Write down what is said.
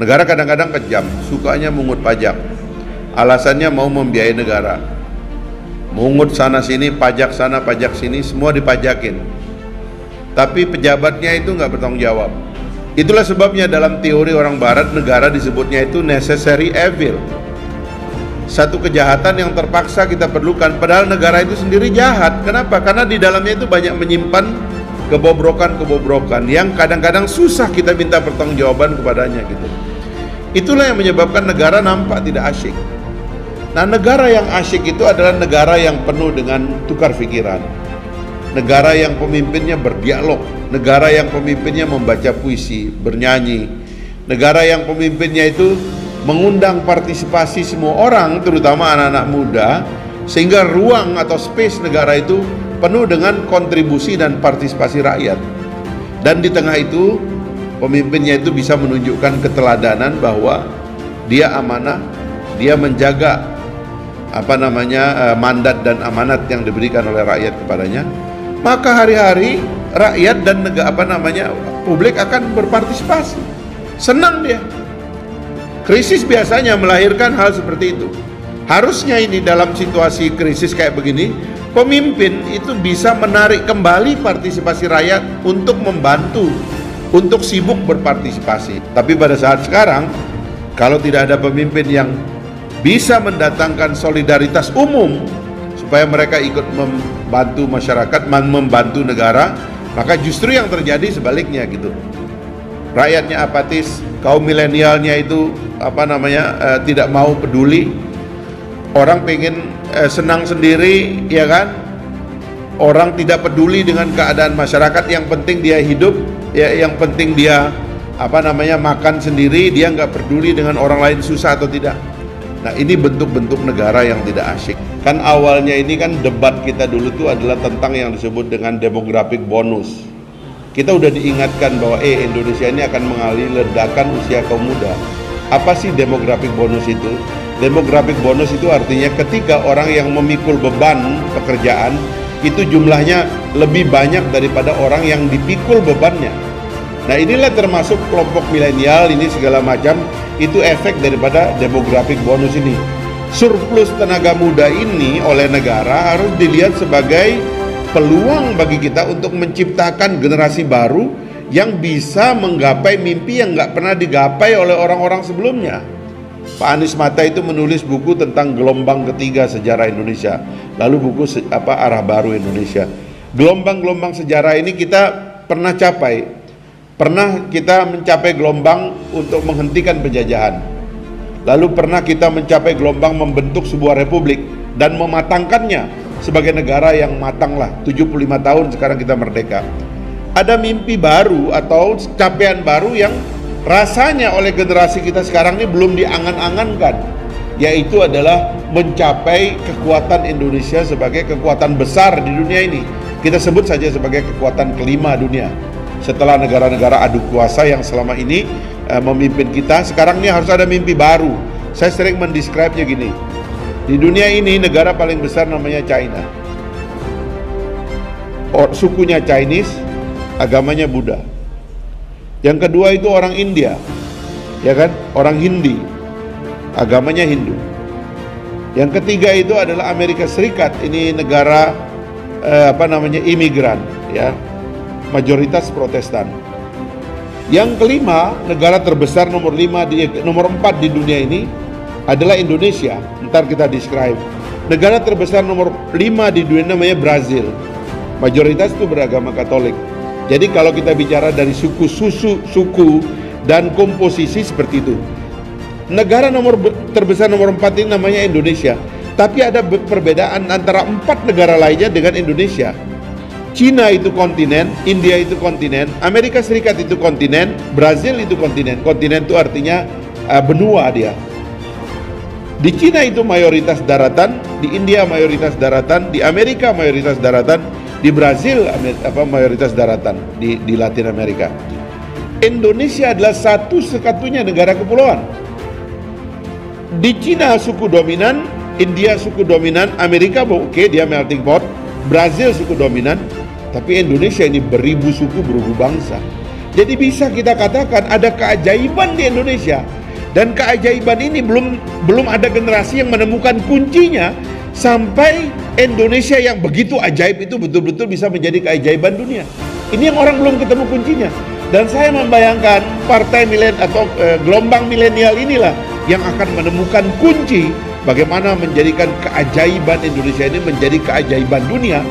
Negara kadang-kadang kejam, sukanya mungut pajak. Alasannya mau membiayai negara. Mungut sana sini, pajak sana, pajak sini, semua dipajakin. Tapi pejabatnya itu nggak bertanggung jawab. Itulah sebabnya dalam teori orang barat, negara disebutnya itu necessary evil. Satu kejahatan yang terpaksa kita perlukan, padahal negara itu sendiri jahat. Kenapa? Karena di dalamnya itu banyak menyimpan kebobrokan-kebobrokan yang kadang-kadang susah kita minta pertanggungjawaban kepadanya gitu. Itulah yang menyebabkan negara nampak tidak asyik. Nah, negara yang asyik itu adalah negara yang penuh dengan tukar pikiran. Negara yang pemimpinnya berdialog, negara yang pemimpinnya membaca puisi, bernyanyi. Negara yang pemimpinnya itu mengundang partisipasi semua orang, terutama anak-anak muda, sehingga ruang atau space negara itu penuh dengan kontribusi dan partisipasi rakyat. Dan di tengah itu pemimpinnya itu bisa menunjukkan keteladanan bahwa dia amanah, dia menjaga mandat dan amanat yang diberikan oleh rakyat kepadanya. Maka hari-hari rakyat dan publik akan berpartisipasi. Senang dia. Krisis biasanya melahirkan hal seperti itu. Harusnya ini dalam situasi krisis kayak begini, pemimpin itu bisa menarik kembali partisipasi rakyat untuk membantu, untuk sibuk berpartisipasi. Tapi pada saat sekarang, kalau tidak ada pemimpin yang bisa mendatangkan solidaritas umum supaya mereka ikut membantu masyarakat, membantu negara, maka justru yang terjadi sebaliknya gitu. Rakyatnya apatis, kaum milenialnya itu tidak mau peduli. Orang pengen senang sendiri, ya kan? Orang tidak peduli dengan keadaan masyarakat. Yang penting dia hidup, ya, yang penting dia makan sendiri. Dia nggak peduli dengan orang lain susah atau tidak. Nah, ini bentuk-bentuk negara yang tidak asyik. Kan awalnya ini kan debat kita dulu tuh adalah tentang yang disebut dengan demographic bonus. Kita udah diingatkan bahwa Indonesia ini akan mengalami ledakan usia kaum muda. Apa sih demographic bonus itu? Demographic bonus itu artinya ketika orang yang memikul beban pekerjaan itu jumlahnya lebih banyak daripada orang yang dipikul bebannya. Nah, inilah termasuk kelompok milenial ini segala macam, itu efek daripada demographic bonus ini. Surplus tenaga muda ini oleh negara harus dilihat sebagai peluang bagi kita untuk menciptakan generasi baru yang bisa menggapai mimpi yang nggak pernah digapai oleh orang-orang sebelumnya. Pak Anies Mata itu menulis buku tentang gelombang ketiga sejarah Indonesia, lalu buku Arah Baru Indonesia. Gelombang-gelombang sejarah ini kita pernah capai. Pernah kita mencapai gelombang untuk menghentikan penjajahan. Lalu pernah kita mencapai gelombang membentuk sebuah republik dan mematangkannya sebagai negara yang matang lah. 75 tahun sekarang kita merdeka. Ada mimpi baru atau capaian baru yang rasanya oleh generasi kita sekarang ini belum diangan-angankan, yaitu adalah mencapai kekuatan Indonesia sebagai kekuatan besar di dunia ini. Kita sebut saja sebagai kekuatan kelima dunia. Setelah negara-negara adu kuasa yang selama ini memimpin kita, sekarang ini harus ada mimpi baru. Saya sering mendeskripsinya gini. Di dunia ini negara paling besar namanya China. Sukunya Chinese, agamanya Buddha. Yang kedua itu orang India, ya kan? Orang Hindi, agamanya Hindu. Yang ketiga itu adalah Amerika Serikat. Ini negara imigran, ya, mayoritas Protestan. Yang kelima, negara terbesar nomor 4 di dunia ini adalah Indonesia. Ntar kita describe. Negara terbesar nomor 5 di dunia namanya Brazil. Mayoritas itu beragama Katolik. Jadi kalau kita bicara dari suku dan komposisi seperti itu. Negara terbesar nomor 4 ini namanya Indonesia. Tapi ada perbedaan antara 4 negara lainnya dengan Indonesia. Cina itu kontinen, India itu kontinen, Amerika Serikat itu kontinen, Brazil itu kontinen. Kontinen itu artinya benua dia. Di Cina itu mayoritas daratan, di India mayoritas daratan, di Amerika mayoritas daratan, di Brazil mayoritas daratan di Latin Amerika. Indonesia adalah satu-satunya negara kepulauan. Di Cina suku dominan, India suku dominan, Amerika oke, dia melting pot, Brazil suku dominan, tapi Indonesia ini beribu suku beribu bangsa. Jadi bisa kita katakan ada keajaiban di Indonesia, dan keajaiban ini belum ada generasi yang menemukan kuncinya sampai Indonesia yang begitu ajaib itu betul-betul bisa menjadi keajaiban dunia. Ini yang orang belum ketemu kuncinya. Dan saya membayangkan partai atau gelombang milenial inilah yang akan menemukan kunci bagaimana menjadikan keajaiban Indonesia ini menjadi keajaiban dunia.